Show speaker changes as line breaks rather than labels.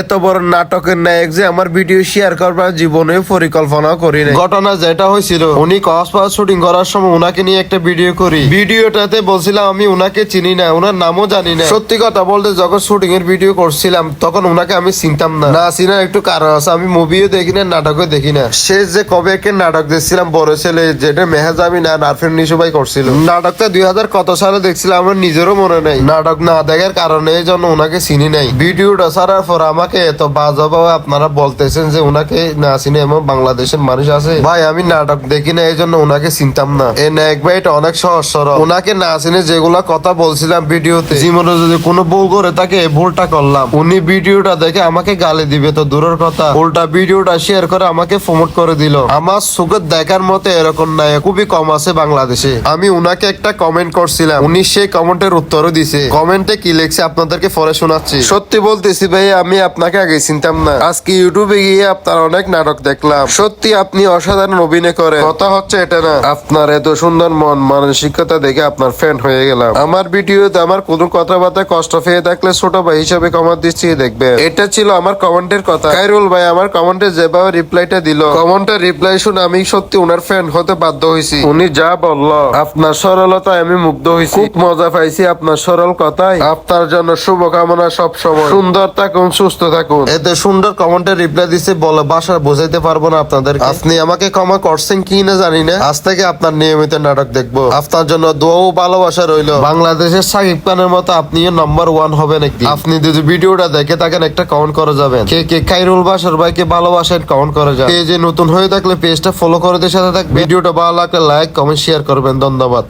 এত বড় নাটকের নায়ক যে আমার ভিডিও শেয়ার করবার জীবনে পরিকল্পনা করি না। ঘটনা যেটা হয়েছিল, উনি কক্সবাজার শুটিং করার সময় উনাকে নিয়ে একটা ভিডিও করি। ভিডিওটাতে বলছিলাম আমি উনাকে চিনি না, উনার নামও জানি না। সত্যি কথা বলতে যখন শুটিং এর ভিডিও করছিলাম তখন উনাকে আমি চিনতাম না। না চিনার একটু কারণ আছে, আমি মুভিও দেখি না, নাটকও দেখি না। শেষ যে কবে একটা নাটক দেখছিলাম বড় ছেলে, যেটা মেহাজামিন আর নারফিন নিশু ভাই করছিল। নাটকটা 2000 কত সালে দেখছিলাম আমার নিজেরও মনে নেই। নাটক না দেখার কারণে এই জন্য উনাকে চিনি নাই। ভিডিওটা ছাড়ার পর আমাকে এত বাজেভাবে আপনারা বলতেছেন যে উনাকে না চিনি, এমন বাংলাদেশের মানুষ আছে। ভাই আমি নাটক দেখি না, এই জন্য উনাকে চিনতাম না। এই নায়ক ভাই এটা অনেক সহজ সরল। উনাকে না চিনে যেগুলা কথা বলছিলাম ভিডিওতে, জীবনে যদি কোনো ভুল করে তাকে ভুলটা করলাম, উনি ভিডিওটা দেখে আমাকে গালি দিবে তো দূরের কথা, উল্টা ভিডিওটা শেয়ার করে আমাকে প্রমোট করে দিল। আমার চোখে দেখার মতো এরকম নায়ক খুবই কম আছে বাংলাদেশে। আমি উনাকে একটা কমেন্ট করছিলাম, উনি সেই কমেন্টের উত্তরও দিছে। কমেন্টে কি লিখছে আপনাদেরকে পরে শোনাচ্ছি। সত্যি বলতেছি ভাই, আমি আপনাকে আগে চিনতাম না। আজকে ইউটিউবে গিয়ে আপনার অনেক নাটক দেখলাম। সত্যি আপনি অসাধারণ অভিনয় করেন। কথা হচ্ছে এটা না, আপনার এত সুন্দর মন মানসিকতা দেখে আপনার ফ্যান হয়ে গেলাম। আমার ভিডিওতে আমার কোনো কথাবার্তা কষ্ট পেয়ে থাকলে ছোট ভাই হিসাবে কমেন্ট দিচ্ছি, দেখবেন। এটা ছিল আমার কমেন্টের কথা। খায়রুল ভাই আমার কমেন্টে যেভাবে রিপ্লাইটা দিল, কমেন্টের রিপ্লাই শুনে আমি সত্যি উনার ফ্যান হতে বাধ্য হয়েছি। উনি যা বলল, আপনার সরলতায় আমি মুগ্ধ হয়েছি। খুব মজা পাইছি আপনার সরল কথায়। আপনার জন্য শুভকামনা সব সময়। সুন্দর থাকুন, সুস্থ থাকুন। এতে সুন্দর কমেন্টের রিপ্লাই দিচ্ছে, বলে বাসা বোঝাইতে পারবো না আপনাদের। আপনি আমাকে ক্ষমা করছেন কি না জানি না। আজ থেকে আপনার নিয়মিত নাটক দেখবো। আপনার জন্য দোয়া ও ভালোবাসা রইল। বাংলাদেশের সাকিব খানের মতো আপনিও নাম্বার 1 হবেন একদিন। আপনি যদি ভিডিওটা দেখে থাকেন একটা কমেন্ট করে যাবেন। কে কে খায়রুল বাসার ভাইকে ভালোবাসেন কমেন্ট করে যান। পেজে নতুন হয়ে থাকলে পেজটা ফলো করে দিয়ে সাথে থাকবেন। ভিডিওটা ভালো লাগলে লাইক কমেন্ট শেয়ার করবেন। ধন্যবাদ।